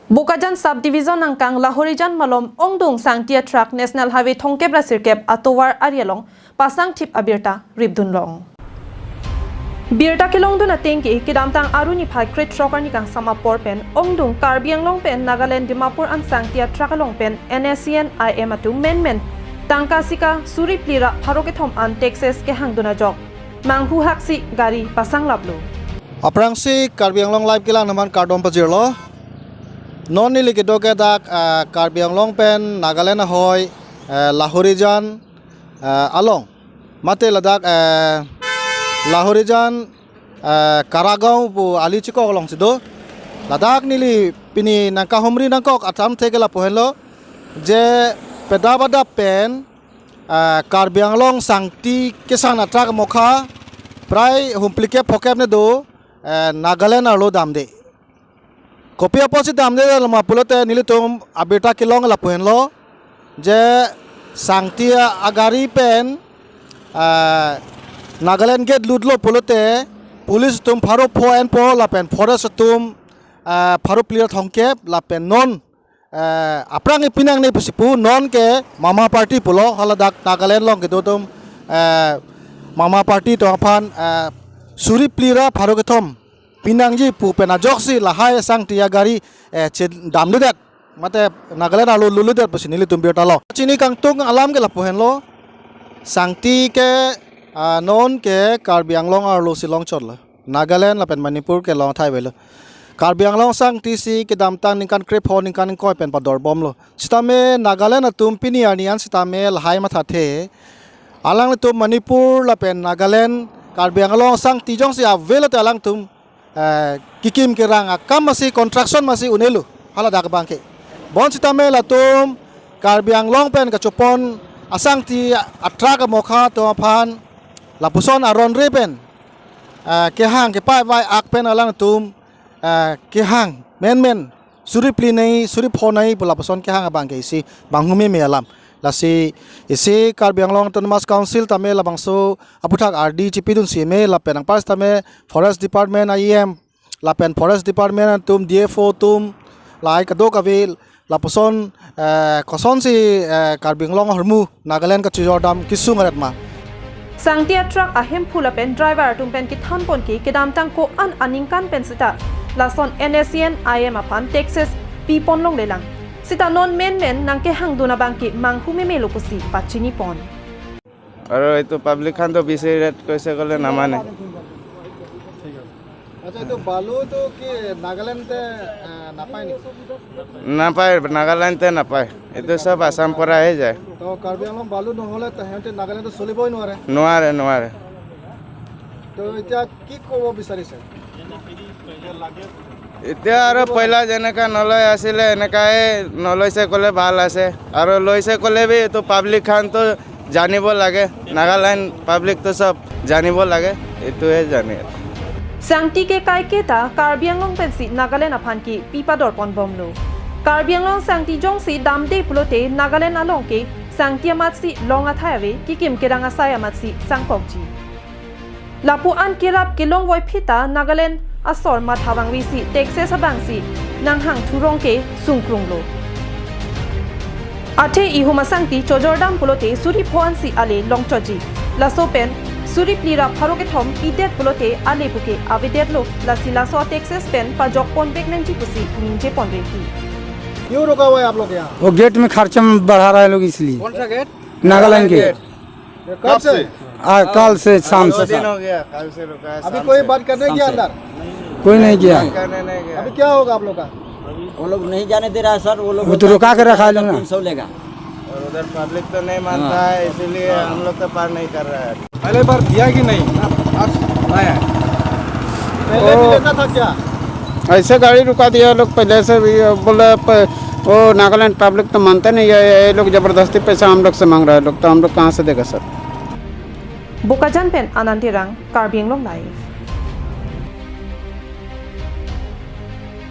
Bukajan subdivision ng Kang Lahorijan Malom Ongdong Sangtia Truck National Highway Thongkep Rasirkep Atowar Arialong Pasang Tip Abirta Ribdunlong Birta kilong dun ating ki kidamtang aruni phai crit trucker ni Kang Samapor pen Ongdong Karbiang long pen Nagaland Dimapur an Sangtia Truck long pen NSCN IM atu men Tangkasika Suri Plira Parokethom an Texas ke hangduna jok Manghu haksi gari pasang lablo Aprangsi Karbiang long live kilang naman kardom pajirlo non nili kidoke dak Karbiang long pen Nagaland ahoy Lahorijan along mate ladak Lahorijan Karagaw pu ali chiko long sido ladak nili pini nangka homri nangkok atam thekela pohelo je pedabada pen Karbiang long sangti kesang atrak mokha prai humplike phokep ne do Nagaland arlo damde kopi opposite damde lama pulote nilitum abita kilong la pohenlo je sangtia agari pen Nagaland gate ludlo pulote police tum pharo pho en po la pen forest tum pharo clear thongkep la pen non aprang ipinang ne pusipu non ke mama party pulo haladak Nagaland long ke tum mama party to aphan suri plira pharo ke thom pinangji pu penajoksi lahai sang tia gari damludet mate Nagaland alu luludet pusinili tumbir talo chini kang tung alam ke lapuhen lo sangti ke non ke Karbiang long arlo silong chotlo Nagaland lapen Manipur ke long thai velo Karbiang long sangti si ke damtang ningkan krep ho ningkan koi pen pador bom lo sitame Nagaland atum pini anian sitame lahai matha the alang tum Manipur lapen Nagaland Karbiang long sangti jong si avelo te alang tum kikim kirang akam masih construction masih unelu hala dak bangke bon sitame latum Karbiang long pen kachupon asang ti atraga mokha to phan lapuson aron repen ke hang ke pai vai ak pen alang tum ke hang men suri plinai suri phonai lapuson ke hang bangke si banghumi me alam lasi isi Karbiang long autonomous council tame labangso aputhak RD chipidun sime lapen ang pas tame forest department IM lapen forest department tum DFO tum lai kadok avil lapuson koson si Karbiang long hormu Nagaland ka chijordam kisung aratma Sangtia truck ahem phula pen driver tum pen ki than pon ki kedam tang ko an aningkan pen sita lason NSCN IM apan Texas pipon long lelang sita non men nang ke hang duna bangki manghu me lokusi pachini pon और तो public Khan तो बीसे rate कैसे कर ले ना माने अच्छा तो बालू तो कि नागालैंड ते नापाय नि ना पाए नागालैंड ते ना पाए ये तो सब आसाम पर आए जाए तो Karbiang long बालू নহলে তো হেতে নাগালেন্ড তো চলিবই নোৱাৰে নোৱাৰে তো এতিয়া কি ক'ব বিচাৰিছে এতিয়া আৰু পয়লা যেনেকা নলয় আছিলে এনেকাই নলৈছে ক'লে ভাল আছে আৰু লৈছে ক'লে বি তো পাব্লিক খান তো জানিব লাগে নাগালেণ্ড পাব্লিক তো সব জানিব লাগে এটোৱে জানে Sangti ke kai keta Karbiang long pen si Nagaland aphan ki pipa dor pon bomlo Karbiang long sangti jong si damde pulote Nagaland along ke sangti amat si long athaiwe kikim kerang asai amat si sangpokji Lapu an kirap kilong voi phita Nagaland asor mathawang wi si Texas abang si nanghang thurong ke sungkrunglo Ate ihuma sangti chojordam pulote suri phoan si ale longchoji lasopen suri plira pharoke thom idet pulote ale puke avidet lo lasila so Texas pen pajok pon pregnancy pusi ninje pon reki क्यों रुका हुआ है आप लोग यहाँ वो gate में खर्चा बढ़ा रहा है लोग इसलिए कौन सा गेट नागालैंड गेट कब से कल से शाम से दिन हो गया कल से रुका है अभी कोई बात करने गया अंदर कोई नहीं किया करने नहीं गया अभी क्या होगा आप लोग का वो लोग नहीं जाने दे रहा है सर वो लोग वो तो रुका के रखा है लोग ना 300 लेगा और उधर पब्लिक तो नहीं मानता है इसीलिए हम लोग तो पार नहीं कर रहा है पहले बार दिया कि नहीं पहले भी लेना था क्या ऐसे गाड़ी रुका दिया लोग पहले से भी बोले वो नागालैंड पब्लिक तो मानते नहीं है ये लोग जबरदस्ती पैसा हम लोग से मांग रहा है लोग तो हम लोग कहाँ से देगा sir Bukajan pen anantirang Karbiang long live